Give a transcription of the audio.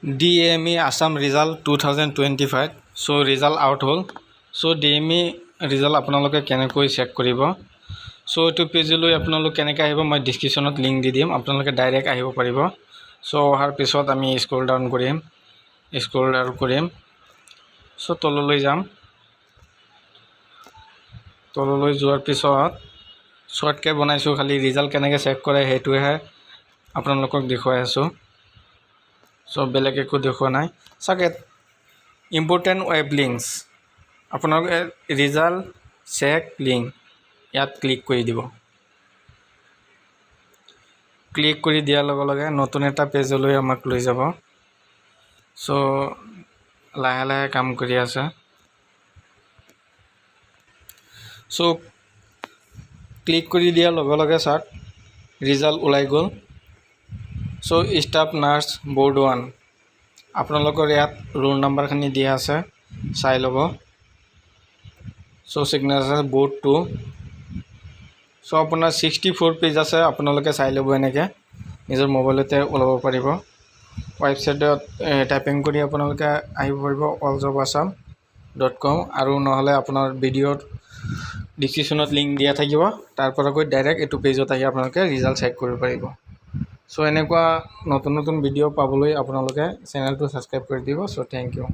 DME Assam result 2025 so result out hol so DME result আপোনালোকে কেনেকৈ check কৰিব so এটো পেজলৈ আপোনালোক কেনেকৈ আহিব মই ডেসক্ৰিপচনত লিংক দি দিম আপোনালোকে ডাইৰেক্ট আহিব পাৰিব so অহাৰ পিছত আমি স্ক্ৰল ডাউন কৰিম so তললৈ যাম তললৈ যোৱাৰ পিছত শৰ্টকে বনাইছো খালি ৰিজাল্ট কেনেকৈ চেক কৰে হেতুহে আপোনালোকক দেখুৱাই আছো so বেলেগ একো দেখুৱা নাই সাকে ইম্পৰ্টেন্ট ৱেব লিংকস আপোনালোকে ৰিজাল্ট চেক লিংক ইয়াত ক্লিক কৰি দিব ক্লিক কৰি দিয়াৰ লগে লগে নতুন এটা পেজলৈ আমাক লৈ যাব so লাহে লাহে কাম কৰি আছে so ক্লিক কৰি দিয়াৰ লগে লগে স্যাৰ ৰিজাল্ট ওলাই গল so স্টাফ নাৰ্স বোৰ্ড 1 আপোনালোকৰ ইয়াত ৰোল নম্বৰ খিনি দিয়া আছে চাই লব so সিগনেচাৰ বোৰ্ড 2 so আপোনাৰ 64 পেজ আছে আপোনালোকে চাই লব এনেকে নিজৰ মোবাইলতে ওলাব পাৰিব ওয়েবসাইটত টাইপিং কৰি আপোনালোকে আহিব পাৰিব alljobasam.com আৰু নহলে আপোনাৰ ভিডিওৰ ডেসক্ৰিপচনত লিংক দিয়া থাকিব তাৰ পৰা গৈ ডাইৰেক্ট এটো পেজত আহি আপোনালোকে ৰিজাল্ট চেক কৰিব পাৰিব so এনেকুৱা নতুন নতুন ভিডিও পাবলৈ আপোনালোকে চেনেলটো সাবস্ক্ৰাইব কৰি দিব so thank you